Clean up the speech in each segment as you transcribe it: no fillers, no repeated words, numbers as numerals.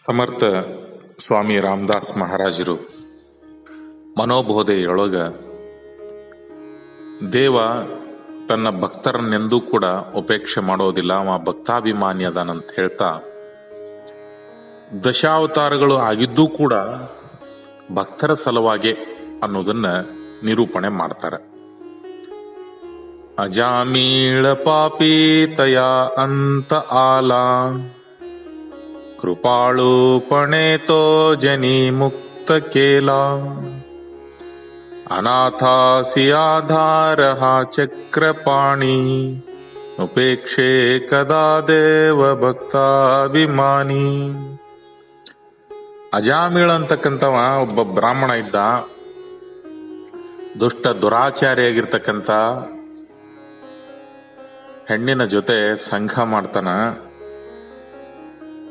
ಸಮರ್ಥ ಸ್ವಾಮಿ ರಾಮದಾಸ್ ಮಹಾರಾಜರು ಮನೋಬೋಧೆಯೊಳಗ ದೇವ ತನ್ನ ಭಕ್ತರನ್ನೆಂದೂ ಕೂಡ ಉಪೇಕ್ಷೆ ಮಾಡೋದಿಲ್ಲ, ಅವ ಭಕ್ತಾಭಿಮಾನಿ ಅದಾನಂತ ಹೇಳ್ತಾ ದಶಾವತಾರಗಳು ಆಗಿದ್ದೂ ಕೂಡ ಭಕ್ತರ ಸಲುವಾಗಿ ಅನ್ನೋದನ್ನ ನಿರೂಪಣೆ ಮಾಡ್ತಾರೆ. ಅಜಾಮೀಳ ಪಾಪಿ ತಯಾ ಅಂತ ಆಲ ಕೃಪಾಳು ಪಣೇತೋ ಜನಿ ಮುಕ್ತ ಕೇಲ ಅನಾಥಾಸಿ ಆಧಾರ ಚಕ್ರಪಾಣಿ ಉಪೇಕ್ಷೆ ಕದಾ ದೇವ ಭಕ್ತಾಭಿಮಾನಿ. ಅಜಾಮೀಳ ಅಂತಕ್ಕಂಥವ ಒಬ್ಬ ಬ್ರಾಹ್ಮಣ ಇದ್ದ. ದುಷ್ಟ ದುರಾಚಾರಿಯಾಗಿರ್ತಕ್ಕಂಥ ಹೆಣ್ಣಿನ ಜೊತೆ ಸಂಘ ಮಾಡ್ತಾನ.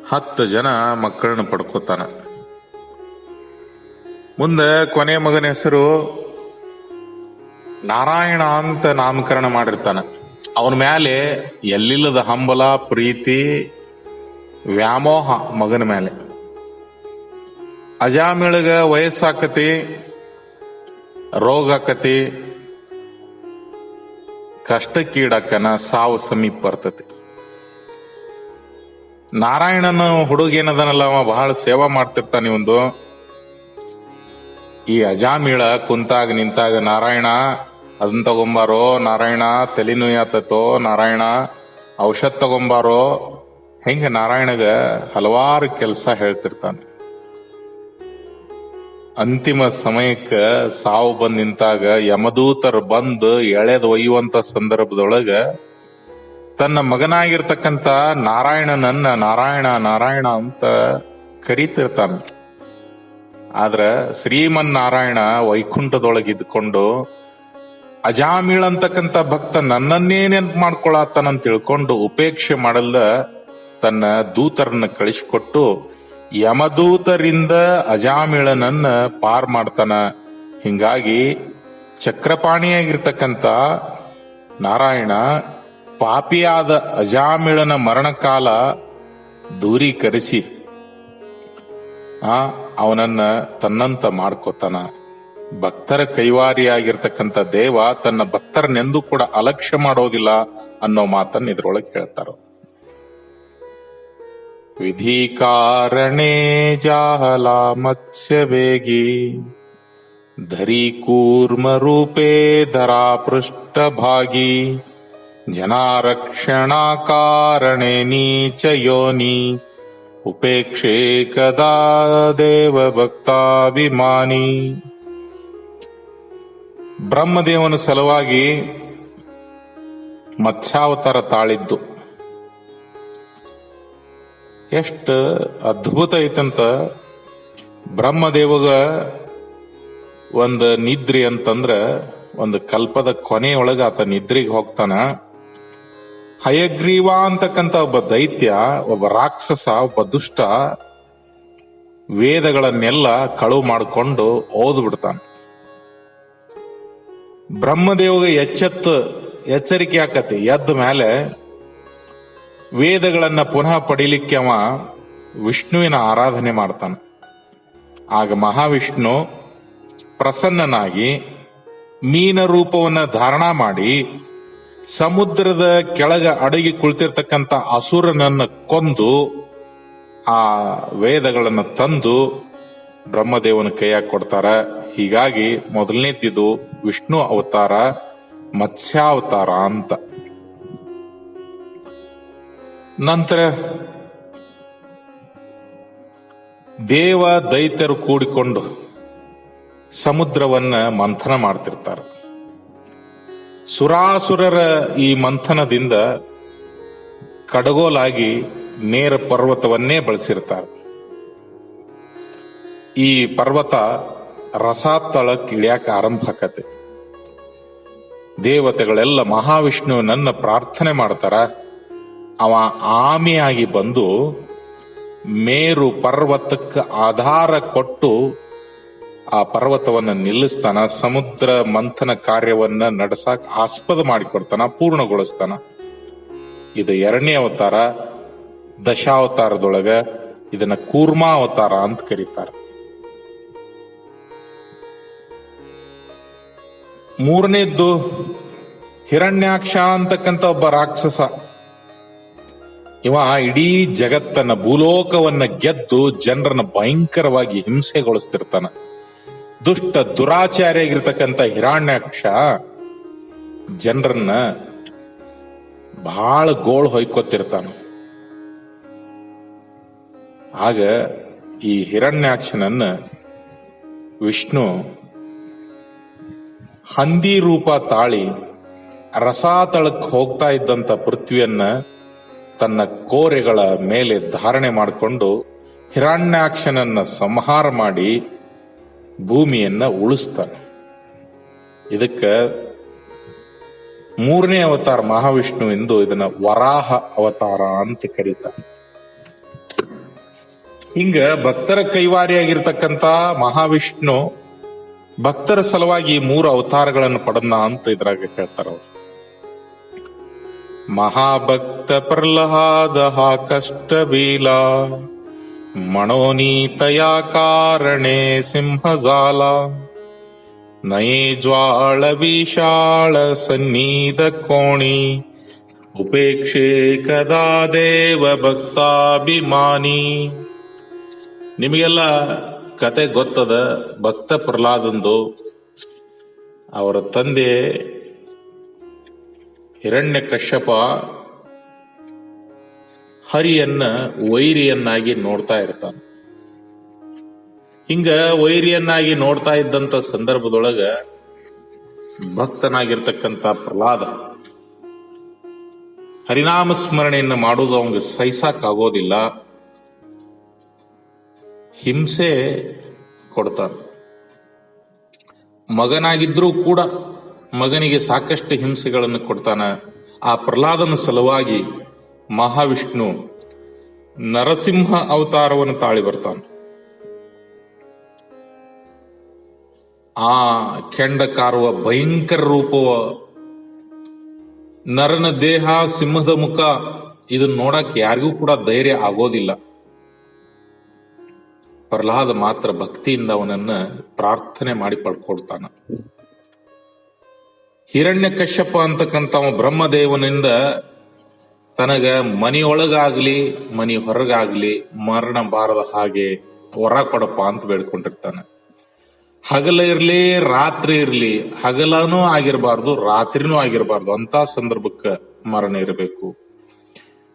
10 ಜನ ಮಕ್ಕಳನ್ನ ಪಡ್ಕೋತಾನ. ಮುಂದೆ ಕೊನೆ ಮಗನ ಹೆಸರು ನಾರಾಯಣ ಅಂತ ನಾಮಕರಣ ಮಾಡಿರ್ತಾನ. ಅವನ ಮೇಲೆ ಎಲ್ಲಿಲ್ಲದ ಹಂಬಲ, ಪ್ರೀತಿ, ವ್ಯಾಮೋಹ ಮಗನ ಮೇಲೆ. ಅಜಾಮಿಳಗ ವಯಸ್ಸಾಕತಿ, ರೋಗ ಆಕತಿ, ಕಷ್ಟಕ್ಕೀಡಕ್ಕನ ಸಾವು ಸಮೀಪ ಬರ್ತತಿ. ನಾರಾಯಣನ ಹುಡುಗೇನದನಲ್ಲ, ಅವ ಬಹಳ ಸೇವಾ ಮಾಡ್ತಿರ್ತಾನೆ. ಒಂದು ಈ ಅಜಾಮಿಳ ಕುಂತಾಗ ನಿಂತಾಗ ನಾರಾಯಣ ಅದನ್ನ ತಗೊಂಬಾರೋ, ನಾರಾಯಣ ತಲೆ ನೋಯಾತತೋ, ನಾರಾಯಣ ಔಷಧ ತಗೊಂಬಾರೋ, ಹೆಂಗ ನಾರಾಯಣಗ ಹಲವಾರು ಕೆಲಸ ಹೇಳ್ತಿರ್ತಾನೆ. ಅಂತಿಮ ಸಮಯಕ್ಕ ಸಾವು ಬಂದ್ ನಿಂತಾಗ ಯಮದೂತರು ಬಂದು ಎಳೆದು ಒಯ್ಯುವಂತ ಸಂದರ್ಭದೊಳಗ ತನ್ನ ಮಗನಾಗಿರ್ತಕ್ಕಂಥ ನಾರಾಯಣನನ್ನ ನಾರಾಯಣ ನಾರಾಯಣ ಅಂತ ಕರೀತಿರ್ತಾನೆ. ಆದ್ರ ಶ್ರೀಮನ್ ನಾರಾಯಣ ವೈಕುಂಠದೊಳಗಿದ್ಕೊಂಡು ಅಜಾಮಿಳ ಅಂತಕ್ಕಂಥ ಭಕ್ತ ನನ್ನನ್ನೇ ನೆನ್ಪು ಮಾಡ್ಕೊಳತ್ತಾನಂತ ತಿಳ್ಕೊಂಡು ಉಪೇಕ್ಷೆ ಮಾಡಲ್ದ ತನ್ನ ದೂತರನ್ನ ಕಳಿಸಿಕೊಟ್ಟು ಯಮದೂತರಿಂದ ಅಜಾಮಿಳನನ್ನ ಪಾರ್ ಮಾಡ್ತಾನ. ಹಿಂಗಾಗಿ ಚಕ್ರಪಾಣಿಯಾಗಿರ್ತಕ್ಕಂಥ ನಾರಾಯಣ ಪಾಪಿಯಾದ ಅಜಾಮಿಳನ ಮರಣಕಾಲ ದೂರೀಕರಿಸಿ ಅವನನ್ನ ತನ್ನಂತ ಮಾಡ್ಕೋತಾನ. ಭಕ್ತರ ಕೈವಾರಿಯಾಗಿರ್ತಕ್ಕಂಥ ದೇವ ತನ್ನ ಭಕ್ತರನ್ನೆಂದೂ ಕೂಡ ಅಲಕ್ಷ್ಯ ಮಾಡೋದಿಲ್ಲ ಅನ್ನೋ ಮಾತನ್ನ ಇದ್ರೊಳಗೆ ಹೇಳ್ತಾರ. ವಿಧಿ ಕಾರಣೇ ಜಾಹಲ ಮತ್ಸ್ಯ ವೇಗಿ ಧರಿ ಕೂರ್ಮ ರೂಪೇ ಧರಾ ಪೃಷ್ಠಭಾಗಿ ಜನಾರಕ್ಷಣಾ ಕಾರಣೆ ನೀಚ ಯೋನಿ ಉಪೇಕ್ಷೆ ಕದಾ ದೇವ ಭಕ್ತಾಭಿಮಾನಿ. ಬ್ರಹ್ಮದೇವನ ಸಲುವಾಗಿ ಮತ್ಸ್ಯಾವತಾರ ತಾಳಿದ್ದು ಎಷ್ಟು ಅದ್ಭುತ ಐತಂತ. ಬ್ರಹ್ಮದೇವಗ ಒಂದು ನಿದ್ರಿ ಅಂತಂದ್ರ ಒಂದು ಕಲ್ಪದ ಕೊನೆಯೊಳಗ ಆತ ನಿದ್ರಿಗೆ ಹೋಗ್ತಾನ. ಹಯಗ್ರೀವ ಅಂತಕ್ಕಂಥ ಒಬ್ಬ ದೈತ್ಯ, ಒಬ್ಬ ರಾಕ್ಷಸ, ಒಬ್ಬ ದುಷ್ಟ ವೇದಗಳನ್ನೆಲ್ಲ ಕಳುವು ಮಾಡಿಕೊಂಡು ಓದು ಬಿಡ್ತಾನೆ. ಬ್ರಹ್ಮದೇವಗೆ ಎಚ್ಚರಿಕೆ ಆಕತಿ. ಎದ್ದ ಮೇಲೆ ವೇದಗಳನ್ನ ಪುನಃ ಪಡಿಲಿಕ್ಕೆ ಅವ ವಿಷ್ಣುವಿನ ಆರಾಧನೆ ಮಾಡ್ತಾನೆ. ಆಗ ಮಹಾವಿಷ್ಣು ಪ್ರಸನ್ನನಾಗಿ ಮೀನ ರೂಪವನ್ನ ಧಾರಣ ಮಾಡಿ ಸಮುದ್ರದ ಕೆಳಗ ಅಡಗಿ ಕುಳಿತಿರ್ತಕ್ಕಂಥ ಅಸುರನನ್ನ ಕೊಂದು ಆ ವೇದಗಳನ್ನು ತಂದು ಬ್ರಹ್ಮದೇವನ ಕೈಯಾಗ ಕೊಡ್ತಾರ. ಹೀಗಾಗಿ ಮೊದಲನೇದಿದು ವಿಷ್ಣು ಅವತಾರ, ಮತ್ಸ್ಯಾವತಾರ ಅಂತ. ನಂತರ ದೇವ ದೈತ್ಯರು ಕೂಡಿಕೊಂಡು ಸಮುದ್ರವನ್ನ ಮಂಥನ ಮಾಡ್ತಿರ್ತಾರೆ. ಸುರಾಸುರರ ಈ ಮಂಥನದಿಂದ ಕಡಗೋಲಾಗಿ ನೇರ ಪರ್ವತವನ್ನೇ ಬಳಸಿರ್ತಾರೆ. ಈ ಪರ್ವತ ರಸಾತಳಕ್ಕೆ ಇಳಿಯಾಕ ಆರಂಭ ಆಕತೆ. ದೇವತೆಗಳೆಲ್ಲ ಮಹಾವಿಷ್ಣುವನ್ನ ಪ್ರಾರ್ಥನೆ ಮಾಡ್ತಾರ. ಅವ ಆಮೆಯಾಗಿ ಬಂದು ಮೇರು ಪರ್ವತಕ್ಕೆ ಆಧಾರ ಕೊಟ್ಟು ಆ ಪರ್ವತವನ್ನ ನಿಲ್ಲಿಸ್ತಾನ. ಸಮುದ್ರ ಮಂಥನ ಕಾರ್ಯವನ್ನ ನಡೆಸಾಕ ಆಸ್ಪದ ಮಾಡಿಕೊಡ್ತಾನ, ಪೂರ್ಣಗೊಳಿಸ್ತಾನ. ಇದು 2ನೇ ಅವತಾರ. ದಶಾವತಾರದೊಳಗ ಇದನ್ನ ಕೂರ್ಮಾ ಅವತಾರ ಅಂತ ಕರೀತಾರೆ. ಮೂರನೇದ್ದು ಹಿರಣ್ಯಾಕ್ಷ ಅಂತಕ್ಕಂಥ ಒಬ್ಬ ರಾಕ್ಷಸ. ಇವ ಇಡೀ ಜಗತ್ತನ್ನ, ಭೂಲೋಕವನ್ನ ಗೆದ್ದು ಜನರನ್ನ ಭಯಂಕರವಾಗಿ ಹಿಂಸೆಗೊಳಿಸ್ತಿರ್ತಾನ. ದುಷ್ಟ ದುರಾಚಾರಿಯಾಗಿರ್ತಕ್ಕಂಥ ಹಿರಣ್ಯಾಕ್ಷ ಜನರನ್ನ ಬಹಳ ಗೋಳು ಹೊಯ್ಕೊತಿರ್ತಾನ. ಆಗ ಈ ಹಿರಣ್ಯಾಕ್ಷನನ್ನ ವಿಷ್ಣು ಹಂದಿ ರೂಪ ತಾಳಿ ರಸಾತಳಕ್ಕೆ ಹೋಗ್ತಾ ಇದ್ದಂತ ಪೃಥ್ವಿಯನ್ನ ತನ್ನ ಕೋರೆಗಳ ಮೇಲೆ ಧಾರಣೆ ಮಾಡಿಕೊಂಡು ಹಿರಣ್ಯಾಕ್ಷನನ್ನ ಸಂಹಾರ ಮಾಡಿ ಭೂಮಿಯನ್ನ ಉಳಿಸ್ತಾನೆ. ಇದಕ್ಕ ಮೂರನೇ ಅವತಾರ ಮಹಾವಿಷ್ಣು ಎಂದು ಇದನ್ನ ವರಾಹ ಅವತಾರ ಅಂತ ಕರೀತಾರೆ. ಹಿಂಗ ಭಕ್ತರ ಕೈವಾರಿಯಾಗಿರ್ತಕ್ಕಂಥ ಮಹಾವಿಷ್ಣು ಭಕ್ತರ ಸಲುವಾಗಿ 3 ಅವತಾರಗಳನ್ನು ಪಡೆದ ಅಂತ ಇದ್ರಾಗ ಹೇಳ್ತಾರ ಅವರು. ಮಹಾಭಕ್ತ ಪ್ರಹ್ಲಾದ ಕಷ್ಟ ಬೀಲ ಮಣೋನೀತಯಾ ಕಾರಣೆ ಸಿಂಹಜಾಲ ನಯೇ ಜ್ವಾಳ ವಿಶಾಳ ಸನ್ನಿಧ ಕೋಣಿ ಉಪೇಕ್ಷೆ ಕದಾ ದೇವ ಭಕ್ತಾಭಿಮಾನಿ. ನಿಮಗೆಲ್ಲ ಕತೆ ಗೊತ್ತದ. ಭಕ್ತ ಪ್ರಹ್ಲಾದಂದು ಅವರ ತಂದೆ ಹಿರಣ್ಯಕಶ್ಯಪ ಹರಿಯನ್ನ ವೈರಿಯನ್ನಾಗಿ ನೋಡ್ತಾ ಇರ್ತಾನೆ. ಹಿಂಗ ವೈರಿಯನ್ನಾಗಿ ನೋಡ್ತಾ ಇದ್ದಂತ ಸಂದರ್ಭದೊಳಗ ಭಕ್ತನಾಗಿರ್ತಕ್ಕಂಥ ಪ್ರಹ್ಲಾದ ಹರಿನಾಮ ಸ್ಮರಣೆಯನ್ನು ಮಾಡುವುದು ಅವಂಗ ಸಹಿಸಾಕಾಗೋದಿಲ್ಲ. ಹಿಂಸೆ ಕೊಡ್ತಾನೆ. ಮಗನಾಗಿದ್ರೂ ಕೂಡ ಮಗನಿಗೆ ಸಾಕಷ್ಟು ಹಿಂಸೆಗಳನ್ನು ಕೊಡ್ತಾನ. ಆ ಪ್ರಹ್ಲಾದನ ಸಲುವಾಗಿ ಮಹಾವಿಷ್ಣು ನರಸಿಂಹ ಅವತಾರವನ್ನು ತಾಳಿ ಬರ್ತಾನೆ. ಆ ಕೆಂಡ ಕಾರುವ ಭಯಂಕರ ರೂಪವ, ನರನ ದೇಹ, ಸಿಂಹದ ಮುಖ, ಇದನ್ನ ನೋಡಕ್ ಯಾರಿಗೂ ಕೂಡ ಧೈರ್ಯ ಆಗೋದಿಲ್ಲ. ಪ್ರಹ್ಲಾದ ಮಾತ್ರ ಭಕ್ತಿಯಿಂದ ಅವನನ್ನ ಪ್ರಾರ್ಥನೆ ಮಾಡಿ ಪಡ್ಕೊಡ್ತಾನ. ಹಿರಣ್ಯಕಶ್ಯಪ ಅಂತಕ್ಕಂಥ ಬ್ರಹ್ಮದೇವನಿಂದ ತನಗ ಮನೆಯೊಳಗಾಗ್ಲಿ ಮನಿ ಹೊರಗಾಗ್ಲಿ ಮರಣ ಬಾರದ ಹಾಗೆ ವರ ಕೊಡಪ್ಪ ಅಂತ ಬೇಡ್ಕೊಂಡಿರ್ತಾನೆ. ಹಗಲ ಇರ್ಲಿ ರಾತ್ರಿ ಇರ್ಲಿ, ಹಗಲನೂ ಆಗಿರಬಾರ್ದು ರಾತ್ರಿನೂ ಆಗಿರಬಾರ್ದು ಅಂತ ಸಂದರ್ಭಕ್ಕೆ ಮರಣ ಇರಬೇಕು.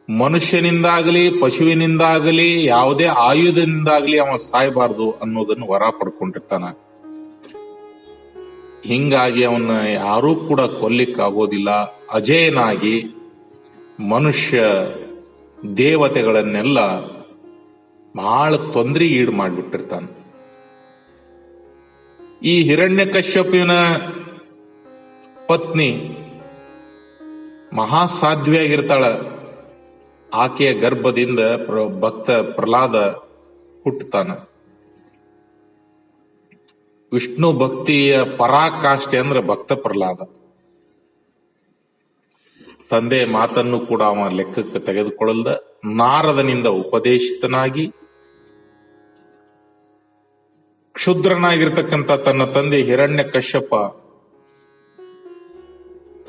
ಮನುಷ್ಯನಿಂದಾಗಲಿ ಪಶುವಿನಿಂದಾಗಲಿ ಯಾವುದೇ ಆಯುಧದಿಂದಾಗಲಿ ಅವ ಸಾಯಬಾರ್ದು ಅನ್ನೋದನ್ನು ವರ ಪಡ್ಕೊಂಡಿರ್ತಾನ. ಹಿಂಗಾಗಿ ಅವನ್ನ ಯಾರೂ ಕೂಡ ಕೊಲ್ಲಿಕ್ಕಾಗೋದಿಲ್ಲ. ಅಜೇಯನಾಗಿ ಮನುಷ್ಯ ದೇವತೆಗಳನ್ನೆಲ್ಲ ಬಹಳ ತೊಂದರೆಗೆ ಈಡು ಮಾಡಿಬಿಟ್ಟಿರ್ತಾನೆ. ಈ ಹಿರಣ್ಯಕಶ್ಯಪಿನ ಪತ್ನಿ ಮಹಾಸಾಧ್ವಿಯಾಗಿರ್ತಾಳ. ಆಕೆಯ ಗರ್ಭದಿಂದ ಭಕ್ತ ಪ್ರಹ್ಲಾದ ಹುಟ್ಟುತ್ತಾನ. ವಿಷ್ಣು ಭಕ್ತಿಯ ಪರಾಕಾಷ್ಠೆ ಅಂದ್ರೆ ಭಕ್ತ ಪ್ರಹ್ಲಾದ. ತಂದೆ ಮಾತನ್ನು ಕೂಡ ಅವ ಲೆಕ್ಕಕ್ಕೆ ತೆಗೆದುಕೊಳ್ಳಲ್ದ ನಾರದನಿಂದ ಉಪದೇಶಿತನಾಗಿ ಕ್ಷುದ್ರನಾಗಿರ್ತಕ್ಕಂಥ ತನ್ನ ತಂದೆ ಹಿರಣ್ಯಕಶ್ಯಪ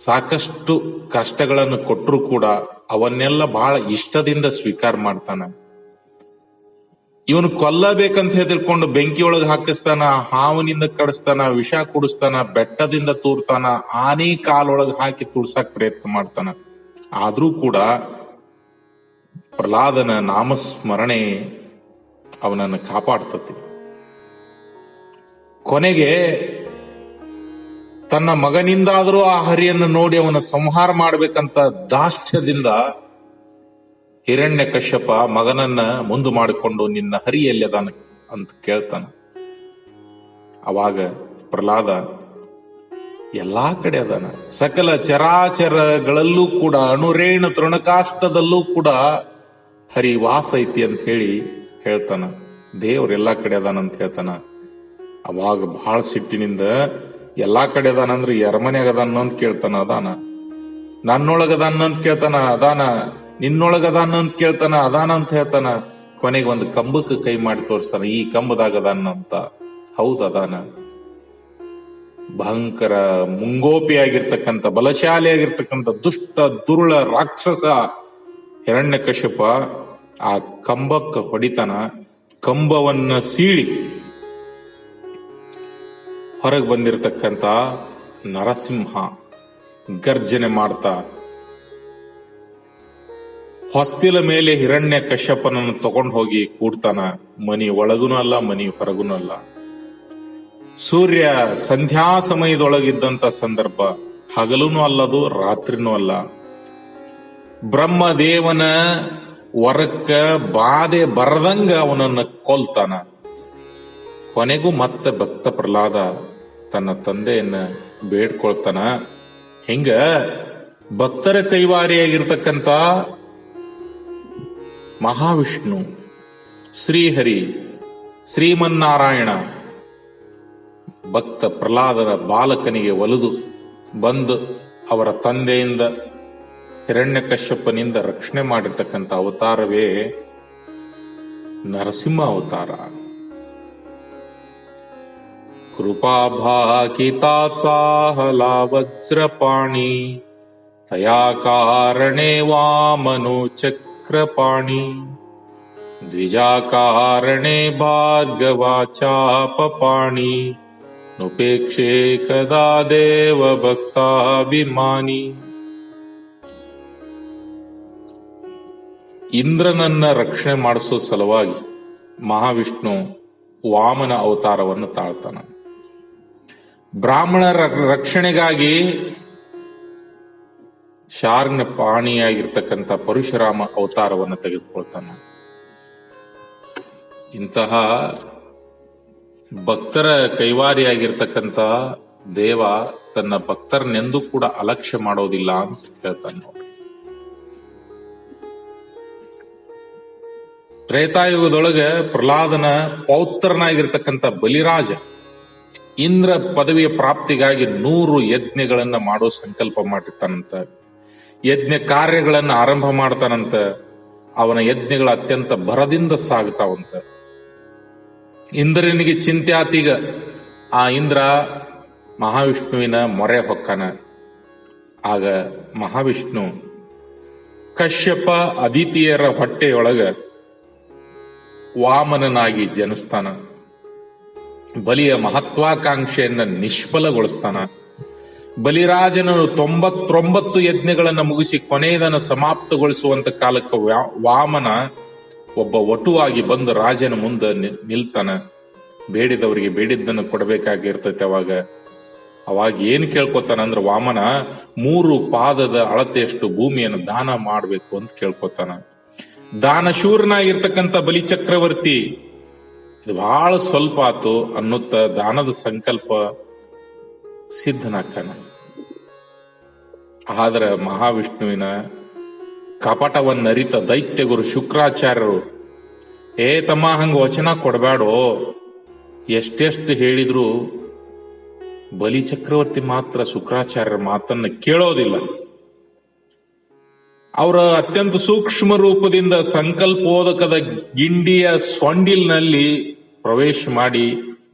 ಸಾಕಷ್ಟು ಕಷ್ಟಗಳನ್ನು ಕೊಟ್ಟರು ಕೂಡ ಅವನ್ನೆಲ್ಲ ಬಹಳ ಇಷ್ಟದಿಂದ ಸ್ವೀಕಾರ ಮಾಡ್ತಾನ. ಇವನು ಕೊಲ್ಲಬೇಕಂತ ಹೆದರ್ಕೊಂಡು ಬೆಂಕಿಯೊಳಗೆ ಹಾಕಿಸ್ತಾನ, ಹಾವಿನಿಂದ ಕಡಿಸ್ತಾನ, ವಿಷ ಕುಡಿಸ್ತಾನ, ಬೆಟ್ಟದಿಂದ ತೂರ್ತಾನ, ಆನೆ ಕಾಲೊಳಗೆ ಹಾಕಿ ತುಳ್ಸಾಕ್ ಪ್ರಯತ್ನ ಮಾಡ್ತಾನ. ಆದ್ರೂ ಕೂಡ ಪ್ರಹ್ಲಾದನ ನಾಮಸ್ಮರಣೆ ಅವನನ್ನು ಕಾಪಾಡ್ತತಿ. ಕೊನೆಗೆ ತನ್ನ ಮಗನಿಂದಾದರೂ ಆ ಹರಿಯನ್ನು ನೋಡಿ ಅವನ ಸಂಹಾರ ಮಾಡಬೇಕಂತ ದಾಷ್ಟ್ಯದಿಂದ ಹಿರಣ್ಯಕಶ್ಯಪ ಮಗನನ್ನ ಮುಂದು ಮಾಡಿಕೊಂಡು ನಿನ್ನ ಹರಿ ಎಲ್ಲಿದಾನ ಅಂತ ಕೇಳ್ತಾನ. ಅವಾಗ ಪ್ರಹ್ಲಾದ ಎಲ್ಲಾ ಕಡೆ ಅದಾನ, ಸಕಲ ಚರಾಚರಗಳಲ್ಲೂ ಕೂಡ, ಅಣುರೇಣು ತೃಣಕಾಷ್ಟದಲ್ಲೂ ಕೂಡ ಹರಿ ವಾಸ ಐತಿ ಅಂತ ಹೇಳ್ತಾನ. ದೇವ್ರ ಎಲ್ಲಾ ಕಡೆ ಅದಾನಂತ ಹೇಳ್ತಾನ. ಅವಾಗ ಬಹಳ ಸಿಟ್ಟಿನಿಂದ ಎಲ್ಲಾ ಕಡೆ ಅದಾನಂದ್ರ ಎರಮನೆಯಾಗ ಅದಾನ ಅಂತ ಕೇಳ್ತಾನ, ಅದಾನ. ನನ್ನೊಳಗದಾನ ಅಂತ ಕೇಳ್ತಾನ, ಅದಾನ. ನಿನ್ನೊಳಗದಾನ ಅಂತ ಕೇಳ್ತಾನ, ಅದಾನ ಅಂತ ಹೇಳ್ತಾನ. ಕೊನೆಗೆ ಒಂದು ಕಂಬಕ್ಕೆ ಕೈ ಮಾಡಿ ತೋರಿಸ್ತಾನ, ಈ ಕಂಬದಾಗ ಅದಾನ ಅಂತ. ಹೌದು, ಅದಾನ. ಭಯಂಕರ ಮುಂಗೋಪಿಯಾಗಿರ್ತಕ್ಕಂಥ, ಬಲಶಾಲಿಯಾಗಿರ್ತಕ್ಕಂಥ ದುಷ್ಟ ದುರುಳ ರಾಕ್ಷಸ ಹಿರಣ್ಯಕಶ್ಯಪ ಆ ಕಂಬಕ್ಕೆ ಹೊಡಿತಾನ. ಕಂಬವನ್ನ ಸೀಳಿ ಹೊರಗೆ ಬಂದಿರತಕ್ಕಂಥ ನರಸಿಂಹ ಗರ್ಜನೆ ಮಾಡ್ತಾ ಹೊಸ್ತಿಲ ಮೇಲೆ ಹಿರಣ್ಯ ಕಶ್ಯಪನನ್ನು ತಗೊಂಡು ಹೋಗಿ ಕೂಡ್ತಾನ. ಮನಿ ಒಳಗುನೂ ಅಲ್ಲ, ಮನಿ ಹೊರಗುನೂ ಅಲ್ಲ. ಸೂರ್ಯ ಸಂಧ್ಯಾ ಸಮಯದೊಳಗಿದ್ದಂತ ಸಂದರ್ಭ, ಹಗಲೂನು ಅಲ್ಲದು, ರಾತ್ರಿನೂ ಅಲ್ಲ. ಬ್ರಹ್ಮದೇವನ ವರಕ್ಕ ಬಾಧೆ ಬರದಂಗ ಅವನನ್ನ ಕೊಲ್ತಾನ. ಕೊನೆಗೂ ಮತ್ತೆ ಭಕ್ತ ಪ್ರಹ್ಲಾದ ತನ್ನ ತಂದೆಯನ್ನ ಬೇಡ್ಕೊಳ್ತಾನ. ಹಿಂಗ ಭಕ್ತರ ಕೈವಾರಿಯಾಗಿರ್ತಕ್ಕಂಥ ಮಹಾವಿಷ್ಣು, ಶ್ರೀಹರಿ, ಶ್ರೀಮನ್ನಾರಾಯಣ ಭಕ್ತ ಪ್ರಹ್ಲಾದನ ಬಾಲಕನಿಗೆ ಒಲಿದು ಬಂದು ಅವರ ತಂದೆಯಿಂದ ಹಿರಣ್ಯಕಶ್ಯಪನಿಂದ ರಕ್ಷಣೆ ಮಾಡಿರ್ತಕ್ಕಂಥ ಅವತಾರವೇ ನರಸಿಂಹ ಅವತಾರ. ಕೃಪಾಭಾಕಿತಾತ್ಸಾಹಲಾ ವಜ್ರಪಾಣಿ ತಯಾ ಕಾರಣೇ ವಾಮನೋ ಚಕ್ರಪಾಣಿ ದ್ವಿಜಾಕಾರಣೇ ಭಾರ್ಗವಾಚಾಪಪಾಣಿ ನುಪೇಕ್ಷೆ ಕದಾ ದೇವ ಭಕ್ತಾಭಿಮಾನಿ. ಇಂದ್ರನನ್ನ ರಕ್ಷಣೆ ಮಾಡಿಸೋ ಸಲುವಾಗಿ ಮಹಾವಿಷ್ಣು ವಾಮನ ಅವತಾರವನ್ನು ತಾಳ್ತಾನ. ಬ್ರಾಹ್ಮಣರ ರಕ್ಷಣೆಗಾಗಿ ಶಾರ್ಂಗ ಪಾಣಿಯಾಗಿರ್ತಕ್ಕಂಥ ಪರಶುರಾಮ ಅವತಾರವನ್ನು ತೆಗೆದುಕೊಳ್ತಾನ. ಇಂತಹ ಭಕ್ತರ ಕೈವಾರಿಯಾಗಿರ್ತಕ್ಕಂಥ ದೇವ ತನ್ನ ಭಕ್ತರನ್ನೆಂದೂ ಕೂಡ ಅಲಕ್ಷ್ಯ ಮಾಡೋದಿಲ್ಲ ಅಂತ ಹೇಳ್ತಾನೆ. ತ್ರೇತಾಯುಗದೊಳಗೆ ಪ್ರಹ್ಲಾದನ ಪೌತ್ರನಾಗಿರ್ತಕ್ಕಂಥ ಬಲಿರಾಜ ಇಂದ್ರ ಪದವಿಯ ಪ್ರಾಪ್ತಿಗಾಗಿ 100 ಯಜ್ಞಗಳನ್ನ ಮಾಡೋ ಸಂಕಲ್ಪ ಮಾಡಿರ್ತಾನಂತ. ಯಜ್ಞ ಕಾರ್ಯಗಳನ್ನ ಆರಂಭ ಮಾಡ್ತಾನಂತ. ಅವನ ಯಜ್ಞಗಳು ಅತ್ಯಂತ ಭರದಿಂದ ಸಾಗ್ತಾವಂತ. ಇಂದ್ರನಿಗೆ ಚಿಂತೆ ಆತೀಗ. ಆ ಇಂದ್ರ ಮಹಾವಿಷ್ಣುವಿನ ಮೊರೆ ಹೊಕ್ಕನ. ಆಗ ಮಹಾವಿಷ್ಣು ಕಶ್ಯಪ ಅದಿತಿಯರ ಹೊಟ್ಟೆಯೊಳಗ ವಾಮನನಾಗಿ ಜನಿಸ್ತಾನ. ಬಲಿಯ ಮಹತ್ವಾಕಾಂಕ್ಷೆಯನ್ನ ನಿಷ್ಫಲಗೊಳಿಸ್ತಾನ. ಬಲಿರಾಜನನು 99 ಯಜ್ಞಗಳನ್ನು ಮುಗಿಸಿ ಕೊನೆಯದನ್ನು ಸಮಾಪ್ತಗೊಳಿಸುವಂತ ಕಾಲಕ್ಕೆ ವಾಮನ ಒಬ್ಬ ವಟುವಾಗಿ ಬಂದು ರಾಜನ ಮುಂದೆ ನಿಲ್ತಾನ. ಬೇಡಿದವರಿಗೆ ಬೇಡಿದ್ದನ್ನು ಕೊಡಬೇಕಾಗಿರ್ತೈತೆ. ಅವಾಗ ಏನ್ ಕೇಳ್ಕೊತಾನ ಅಂದ್ರೆ, ವಾಮನ 3 ಪಾದದ ಅಳತೆಯಷ್ಟು ಭೂಮಿಯನ್ನು ದಾನ ಮಾಡ್ಬೇಕು ಅಂತ ಕೇಳ್ಕೊತಾನ. ದಾನಶೂರನಾಗಿರ್ತಕ್ಕಂಥ ಬಲಿಚಕ್ರವರ್ತಿ ಇದು ಬಹಳ ಸ್ವಲ್ಪ ಆತು ಅನ್ನುತ್ತ ದಾನದ ಸಂಕಲ್ಪ ಸಿದ್ಧನಾಕ್ಕನ. ಆದ್ರ ಮಹಾವಿಷ್ಣುವಿನ ಕಪಟವನ್ನರಿತ ದೈತ್ಯಗುರು ಶುಕ್ರಾಚಾರ್ಯರು, ಏ ತಮ್ಮ, ಹಂಗ ವಚನ ಕೊಡಬೇಡೋ, ಎಷ್ಟೆಷ್ಟು ಹೇಳಿದ್ರು ಬಲಿಚಕ್ರವರ್ತಿ ಮಾತ್ರ ಶುಕ್ರಾಚಾರ್ಯರ ಮಾತನ್ನ ಕೇಳೋದಿಲ್ಲ. ಅವರ ಅತ್ಯಂತ ಸೂಕ್ಷ್ಮ ರೂಪದಿಂದ ಸಂಕಲ್ಪೋದಕದ ಗಿಂಡಿಯ ಸೊಂಡಿಲ್ನಲ್ಲಿ ಪ್ರವೇಶ ಮಾಡಿ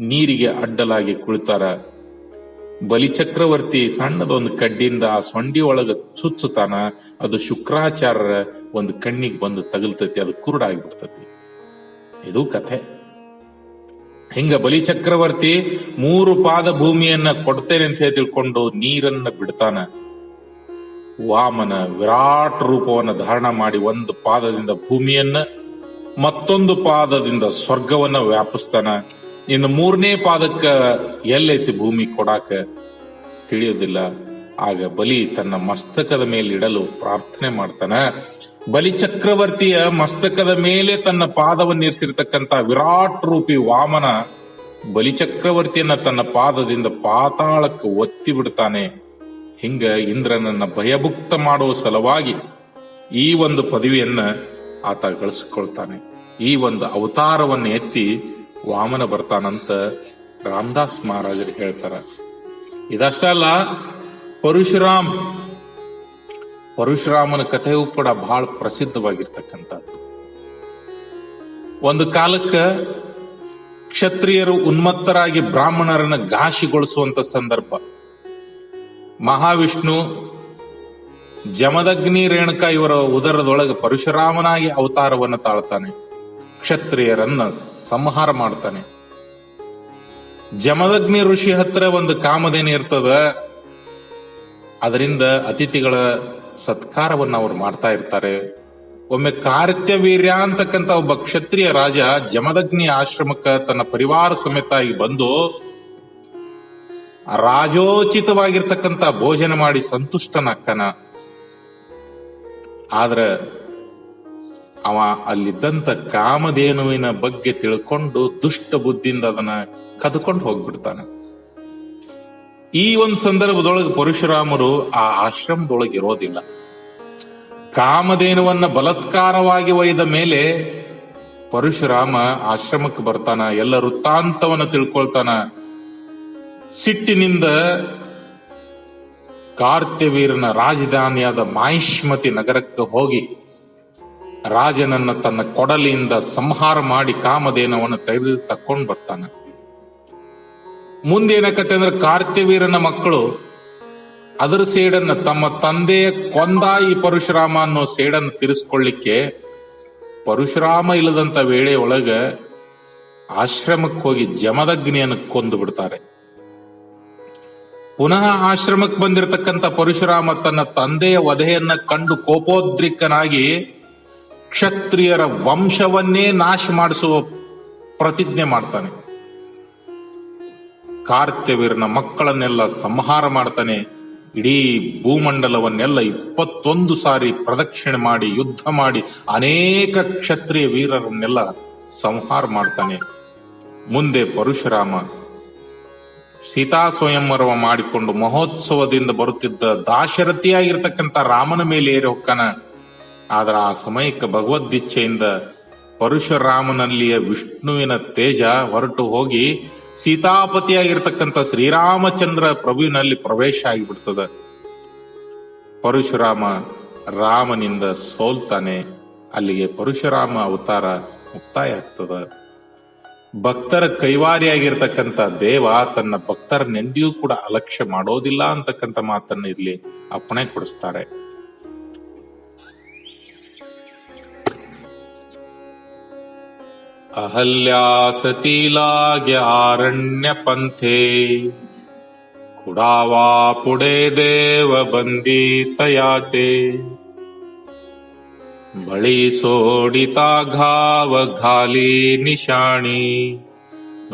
ನೀರಿಗೆ ಅಡ್ಡಲಾಗಿ ಕುಳಿತಾರ. ಬಲಿಚಕ್ರವರ್ತಿ ಸಣ್ಣದೊಂದು ಕಡ್ಡಿಯಿಂದ ಆ ಸೊಂಡಿ ಒಳಗ ಚುಚ್ಚುತ್ತಾನ. ಅದು ಶುಕ್ರಾಚಾರ್ಯರ ಒಂದು ಕಣ್ಣಿಗೆ ಬಂದು ತಗಲ್ತೈತಿ, ಅದು ಕುರುಡಾಗಿಬಿಡ್ತತಿ. ಇದು ಕಥೆ. ಹಿಂಗ ಬಲಿಚಕ್ರವರ್ತಿ 3 ಪಾದ ಭೂಮಿಯನ್ನ ಕೊಡ್ತೇನೆ ಅಂತ ಹೇಳಿ ತಿಳ್ಕೊಂಡು ನೀರನ್ನ ಬಿಡ್ತಾನ. ವಾಮನ ವಿರಾಟ್ ರೂಪವನ್ನು ಧಾರಣ ಮಾಡಿ 1 ಪಾದದಿಂದ ಭೂಮಿಯನ್ನ, ಮತ್ತೊಂದು ಪಾದದಿಂದ ಸ್ವರ್ಗವನ್ನ ವ್ಯಾಪಿಸ್ತಾನ. ಇನ್ನು 3ನೇ ಪಾದಕ್ಕ ಎಲ್ಲೈತಿ ಭೂಮಿ ಕೊಡಾಕ ತಿಳಿಯೋದಿಲ್ಲ. ಆಗ ಬಲಿ ತನ್ನ ಮಸ್ತಕದ ಮೇಲೆ ಇಡಲು ಪ್ರಾರ್ಥನೆ ಮಾಡ್ತಾನ. ಬಲಿಚಕ್ರವರ್ತಿಯ ಮಸ್ತಕದ ಮೇಲೆ ತನ್ನ ಪಾದವನ್ನಿರಿಸಿರ್ತಕ್ಕಂಥ ವಿರಾಟ್ ರೂಪಿ ವಾಮನ ಬಲಿಚಕ್ರವರ್ತಿಯನ್ನ ತನ್ನ ಪಾದದಿಂದ ಪಾತಾಳಕ್ಕೆ ಒತ್ತಿ ಬಿಡ್ತಾನೆ. ಹಿಂಗ ಇಂದ್ರನನ್ನ ಭಯಭುಕ್ತ ಮಾಡುವ ಸಲುವಾಗಿ ಈ ಒಂದು ಪದವಿಯನ್ನ ಆತ ಗಳಿಸಿಕೊಳ್ತಾನೆ. ಈ ಒಂದು ಅವತಾರವನ್ನ ಎತ್ತಿ ವಾಮನ ಬರ್ತಾನಂತ ರಾಮದಾಸ್ ಮಹಾರಾಜರು ಹೇಳ್ತಾರ. ಇದಷ್ಟ ಅಲ್ಲ, ಪರಶುರಾಮನ ಕಥೆಯೂ ಕೂಡ ಬಹಳ ಪ್ರಸಿದ್ಧವಾಗಿರ್ತಕ್ಕಂಥದ್ದು. ಒಂದು ಕಾಲಕ್ಕ ಕ್ಷತ್ರಿಯರು ಉನ್ಮತ್ತರಾಗಿ ಬ್ರಾಹ್ಮಣರನ್ನ ಘಾಸಿಗೊಳಿಸುವಂತ ಸಂದರ್ಭ. ಮಹಾವಿಷ್ಣು ಜಮದಗ್ನಿ ರೇಣುಕ ಇವರ ಉದರದೊಳಗೆ ಪರಶುರಾಮನಾಗಿ ಅವತಾರವನ್ನು ತಾಳ್ತಾನೆ, ಕ್ಷತ್ರಿಯರನ್ನ ಸಂಹಾರ ಮಾಡ್ತಾನೆ. ಜಮದಗ್ನಿ ಋಷಿ ಹತ್ರ ಒಂದು ಕಾಮಧೇನು ಇರ್ತದ, ಅದರಿಂದ ಅತಿಥಿಗಳ ಸತ್ಕಾರವನ್ನು ಅವ್ರು ಮಾಡ್ತಾ ಇರ್ತಾರೆ. ಒಮ್ಮೆ ಕಾರ್ತ್ಯವೀರ್ಯ ಅಂತಕ್ಕಂಥ ಒಬ್ಬ ಕ್ಷತ್ರಿಯ ರಾಜ ಜಮದಗ್ನಿ ಆಶ್ರಮಕ್ಕೆ ತನ್ನ ಪರಿವಾರ ಸಮೇತಾಗಿ ಬಂದು ರಾಜೋಚಿತವಾಗಿರ್ತಕ್ಕಂಥ ಭೋಜನ ಮಾಡಿ ಸಂತುಷ್ಟನಾಕ್ಕನ. ಆದ್ರ ಅವ ಅಲ್ಲಿದ್ದಂತ ಕಾಮಧೇನುವಿನ ಬಗ್ಗೆ ತಿಳ್ಕೊಂಡು ದುಷ್ಟ ಬುದ್ಧಿಯಿಂದ ಅದನ್ನ ಕದ್ಕೊಂಡು ಹೋಗ್ಬಿಡ್ತಾನೆ. ಈ ಒಂದು ಸಂದರ್ಭದೊಳಗೆ ಪರಶುರಾಮರು ಆ ಆಶ್ರಮದೊಳಗೆ ಇರೋದಿಲ್ಲ. ಕಾಮಧೇನುವನ್ನ ಬಲಾತ್ಕಾರವಾಗಿ ಒಯ್ದ ಮೇಲೆ ಪರಶುರಾಮ ಆಶ್ರಮಕ್ಕೆ ಬರ್ತಾನ, ಎಲ್ಲ ವೃತ್ತಾಂತವನ್ನ ತಿಳ್ಕೊಳ್ತಾನ. ಸಿಟ್ಟಿನಿಂದ ಕಾರ್ತ್ಯವೀರನ ರಾಜಧಾನಿಯಾದ ಮಾಹಿಷ್ಮತಿ ನಗರಕ್ಕೆ ಹೋಗಿ ರಾಜನನ್ನ ತನ್ನ ಕೊಡಲಿಯಿಂದ ಸಂಹಾರ ಮಾಡಿ ಕಾಮಧೇನವನ್ನು ತೆಗೆದು ತಕ್ಕೊಂಡು ಬರ್ತಾನೆ. ಮುಂದೇನಕತ್ತೆ ಅಂದ್ರೆ ಕಾರ್ತ್ಯವೀರನ ಮಕ್ಕಳು ಅದರ ಸೇಡನ್ನ ತಮ್ಮ ತಂದೆಯ ಕೊಂದ ಈ ಪರಶುರಾಮ ಅನ್ನೋ ಸೇಡನ್ನು ತೀರಿಸ್ಕೊಳ್ಳಿಕ್ಕೆ ಪರಶುರಾಮ ಇಲ್ಲದಂತ ವೇಳೆ ಒಳಗ ಆಶ್ರಮಕ್ಕೆ ಹೋಗಿ ಜಮದಗ್ನಿಯನ್ನು ಕೊಂದು ಬಿಡ್ತಾರೆ. ಪುನಃ ಆಶ್ರಮಕ್ಕೆ ಬಂದಿರತಕ್ಕಂಥ ಪರಶುರಾಮ ತನ್ನ ತಂದೆಯ ವಧೆಯನ್ನ ಕಂಡು ಕೋಪೋದ್ರಿಕ್ತನಾಗಿ ಕ್ಷತ್ರಿಯರ ವಂಶವನ್ನೇ ನಾಶ ಮಾಡಿಸುವ ಪ್ರತಿಜ್ಞೆ ಮಾಡ್ತಾನೆ. ಕಾರ್ತ್ಯವೀರನ ಮಕ್ಕಳನ್ನೆಲ್ಲ ಸಂಹಾರ ಮಾಡ್ತಾನೆ. ಇಡೀ ಭೂಮಂಡಲವನ್ನೆಲ್ಲ 21 ಸಾರಿ ಪ್ರದಕ್ಷಿಣೆ ಮಾಡಿ ಯುದ್ಧ ಮಾಡಿ ಅನೇಕ ಕ್ಷತ್ರಿಯ ವೀರರನ್ನೆಲ್ಲ ಸಂಹಾರ ಮಾಡ್ತಾನೆ. ಮುಂದೆ ಪರಶುರಾಮ ಸೀತಾ ಸ್ವಯಂವರ ಮಾಡಿಕೊಂಡು ಮಹೋತ್ಸವದಿಂದ ಬರುತ್ತಿದ್ದ ದಾಶರಥಿಯಾಗಿರ್ತಕ್ಕಂಥ ರಾಮನ ಮೇಲೆ ಏರಿ ಹೊಕ್ಕನ. ಆದ್ರ ಆ ಸಮಯಕ್ಕೆ ಭಗವದ್ದಿಚ್ಛೆಯಿಂದ ಪರಶುರಾಮನಲ್ಲಿಯ ವಿಷ್ಣುವಿನ ತೇಜ ಹೊರಟು ಹೋಗಿ ಸೀತಾಪತಿಯಾಗಿರ್ತಕ್ಕಂಥ ಶ್ರೀರಾಮಚಂದ್ರ ಪ್ರಭುವಿನಲ್ಲಿ ಪ್ರವೇಶ ಆಗಿಬಿಡ್ತದ. ಪರಶುರಾಮ ರಾಮನಿಂದ ಸೋಲ್ತಾನೆ. ಅಲ್ಲಿಗೆ ಪರಶುರಾಮ ಅವತಾರ ಮುಕ್ತಾಯ ಆಗ್ತದ. ಭಕ್ತರ ಕೈವಾರಿಯಾಗಿರ್ತಕ್ಕಂಥ ದೇವ ತನ್ನ ಭಕ್ತರನ್ನೆಂದಿಯೂ ಕೂಡ ಅಲಕ್ಷ್ಯ ಮಾಡೋದಿಲ್ಲ ಅಂತಕ್ಕಂಥ ಮಾತನ್ನ ಇಲ್ಲಿ ಅಪ್ಪಣೆ ಕೊಡಿಸ್ತಾರೆ. ಅಹಲ್ಯಾ ಸತೀಲಾಗ್ಯ ಆರಣ್ಯ ಪಂಥೆ ಕುಡಾವಾ ಪುಡೆ ದೇವ ಬಂದೀತಯಾತೆ ಬಳಿ ಸೋಡಿತಾ ಘಾವ ಘಾಲಿ ನಿಶಾಣಿ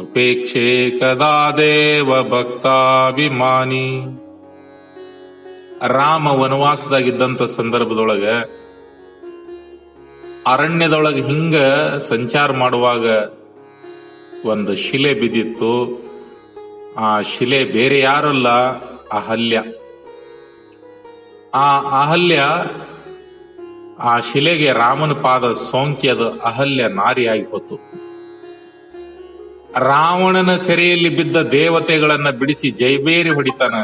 ಉಪೇಕ್ಷೆ ಕದಾ ದೇವ ಭಕ್ತಾಭಿಮಾನಿ. ರಾಮ ವನವಾಸದಾಗಿದ್ದಂತ ಸಂದರ್ಭದೊಳಗ ಅರಣ್ಯದೊಳಗೆ ಹಿಂಗ ಸಂಚಾರ ಮಾಡುವಾಗ ಒಂದು ಶಿಲೆ ಬಿದ್ದಿತ್ತು. ಆ ಶಿಲೆ ಬೇರೆ ಯಾರಲ್ಲ, ಅಹಲ್ಯ. ಆ ಅಹಲ್ಯ ಆ ಶಿಲೆಗೆ ರಾಮನ ಪಾದ ಸೋಂಕಿ ಅದು ಅಹಲ್ಯ ನಾರಿಯಾಗಿ ಹೋತು. ರಾವಣನ ಸೆರೆಯಲ್ಲಿ ಬಿದ್ದ ದೇವತೆಗಳನ್ನ ಬಿಡಿಸಿ ಜೈಬೇರಿ ಹೊಡಿತಾನ.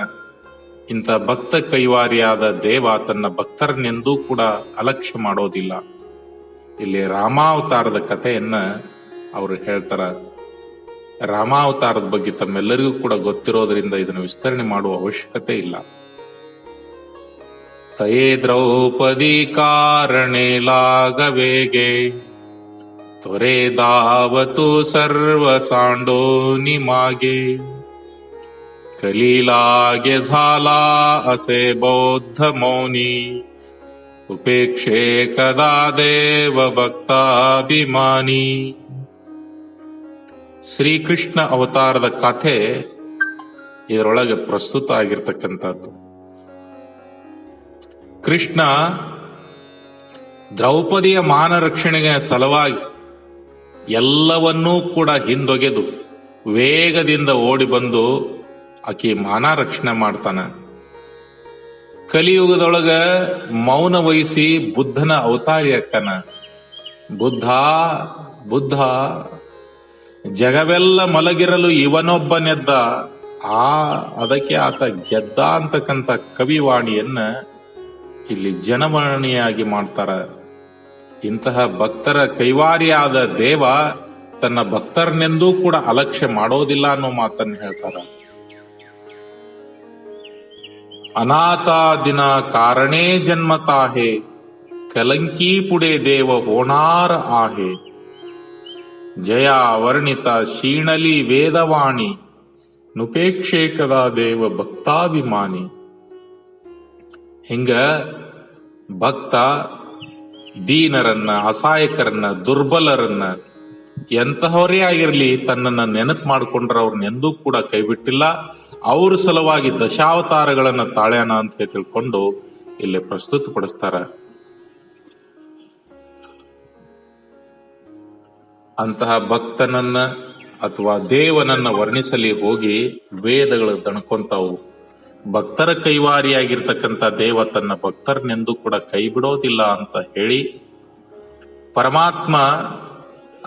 ಇಂಥ ಭಕ್ತ ಕೈವಾರಿಯಾದ ದೇವ ತನ್ನ ಭಕ್ತರನ್ನೆಂದೂ ಕೂಡ ಅಲಕ್ಷ್ಯ ಮಾಡೋದಿಲ್ಲ. ಇಲ್ಲಿ ರಾಮಾವತಾರದ ಕಥೆಯನ್ನ ಅವರು ಹೇಳ್ತಾರ. ರಾಮಾವತಾರದ ಬಗ್ಗೆ ತಮ್ಮೆಲ್ಲರಿಗೂ ಕೂಡ ಗೊತ್ತಿರೋದ್ರಿಂದ ಇದನ್ನು ವಿಸ್ತರಣೆ ಮಾಡುವ ಅವಶ್ಯಕತೆ ಇಲ್ಲ. ತಯೇ ದ್ರೌಪದಿ ಕಾರಣೆ ಲಾಗವೇಗೆ ತ್ವರೆ ಧಾವತು ಸರ್ವ ಸಾಂಡೋನಿ ಮಾಗೆ ಕಲೀಲಾಗೆ ಝಾಲಾ ಅಸೆ ಬೌದ್ಧ ಮೌನಿ ಉಪೇಕ್ಷೆ ಕದಾ ದೇವ ಭಕ್ತಾಭಿಮಾನಿ. ಶ್ರೀಕೃಷ್ಣ ಅವತಾರದ ಕಥೆ ಇದರೊಳಗೆ ಪ್ರಸ್ತುತ ಆಗಿರ್ತಕ್ಕಂಥದ್ದು. ಕೃಷ್ಣ ದ್ರೌಪದಿಯ ಮಾನ ರಕ್ಷಣೆಗೆ ಸಲುವಾಗಿ ಎಲ್ಲವನ್ನೂ ಕೂಡ ಹಿಂದೊಗೆದು ವೇಗದಿಂದ ಓಡಿ ಬಂದು ಆಕೆ ಮಾನ ರಕ್ಷಣೆ ಮಾಡ್ತಾನ. ಕಲಿಯುಗದೊಳಗ ಮೌನ ವಹಿಸಿ ಬುದ್ಧನ ಅವತಾರಿ ಅಕ್ಕನ. ಬುದ್ಧ ಬುದ್ಧ ಜಗವೆಲ್ಲ ಮಲಗಿರಲು ಇವನೊಬ್ಬನೆದ್ದ, ಅದಕ್ಕೆ ಆತ ಗೆದ್ದ ಅಂತಕ್ಕಂಥ ಕವಿವಾಣಿಯನ್ನ ಇಲ್ಲಿ ಜನವಾಣಿಯಾಗಿ ಮಾಡ್ತಾರ. ಇಂತಹ ಭಕ್ತರ ಕೈವಾರಿಯಾದ ದೇವ ತನ್ನ ಭಕ್ತರನೆಂದೂ ಕೂಡ ಅಲಕ್ಷ್ಯ ಮಾಡೋದಿಲ್ಲ ಅನ್ನೋ ಮಾತನ್ನು ಹೇಳ್ತಾರ. ಅನಾಥ ದಿನ ಕಾರಣೇ ಜನ್ಮತಾಹೆ, ಕಲಂಕಿ ಪುಡೆ ದೇವ ಹೋಣಾರ ಆಹೆ, ಜಯ ವರ್ಣಿತ ಶೀಣಲಿ ವೇದವಾಣಿ, ನುಪೇಕ್ಷೆ ಕದಾ ದೇವ ಭಕ್ತಾಭಿಮಾನಿ. ಹಿಂಗ ಭಕ್ತ ದೀನರನ್ನ, ಅಸಹಾಯಕರನ್ನ, ದುರ್ಬಲರನ್ನ, ಎಂತಹವರೇ ಆಗಿರ್ಲಿ ತನ್ನನ್ನ ನೆನಪು ಮಾಡ್ಕೊಂಡ್ರ ಅವ್ರನ್ನೆಂದೂ ಕೂಡ ಕೈಬಿಟ್ಟಿಲ್ಲ. ಅವ್ರ ಸಲುವಾಗಿ ದಶಾವತಾರಗಳನ್ನ ತಾಳ್ಯಾನ ಅಂತ ತಿಳ್ಕೊಂಡು ಇಲ್ಲಿ ಪ್ರಸ್ತುತಪಡಿಸ್ತಾರ. ಅಂತಹ ಭಕ್ತನನ್ನ ಅಥವಾ ದೇವನನ್ನ ವರ್ಣಿಸಲಿ ಹೋಗಿ ವೇದಗಳು ದಣ್ಕೊಂತಾವು. ಭಕ್ತರ ಕೈವಾರಿಯಾಗಿರ್ತಕ್ಕಂಥ ದೇವ ತನ್ನ ಭಕ್ತರನೆಂದೂ ಕೂಡ ಕೈ ಬಿಡೋದಿಲ್ಲ ಅಂತ ಹೇಳಿ ಪರಮಾತ್ಮ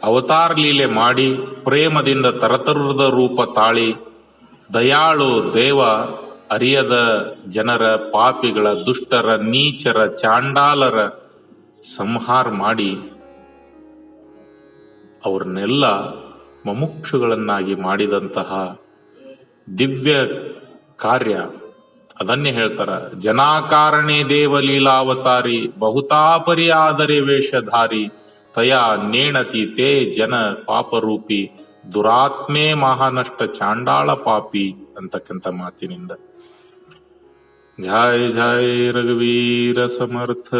ಅವತಾರ ಲೀಲೆ ಮಾಡಿ ಪ್ರೇಮದಿಂದ ತರತರದ ರೂಪ ತಾಳಿ ದಯಾಳು ದೇವ ಅರಿಯದ ಜನರ, ಪಾಪಿಗಳ, ದುಷ್ಟರ, ನೀಚರ, ಚಾಂಡಾಲರ ಸಂಹಾರ ಮಾಡಿ ಅವ್ರನ್ನೆಲ್ಲ ಮುಮುಕ್ಷುಗಳನ್ನಾಗಿ ಮಾಡಿದಂತಹ ದಿವ್ಯ ಕಾರ್ಯ ಅದನ್ನೇ ಹೇಳ್ತಾರ. ಜನಾಕಾರಣೆ ದೇವಲೀಲಾವತಾರಿ, ಬಹುತಾಪರಿ ಆದರೆ ವೇಷಧಾರಿ, ತಯಾ ನೇಣತಿ ತೇ ಜನ ಪಾಪರೂಪಿ, ದುರಾತ್ಮೇ ಮಹಾನಷ್ಟ ಚಾಂಡಾಳ ಪಾಪಿ ಅಂತಕ್ಕಂಥ ಮಾತಿನಿಂದ. ಜಯ ಜಯ ರಘುವೀರ ಸಮರ್ಥ.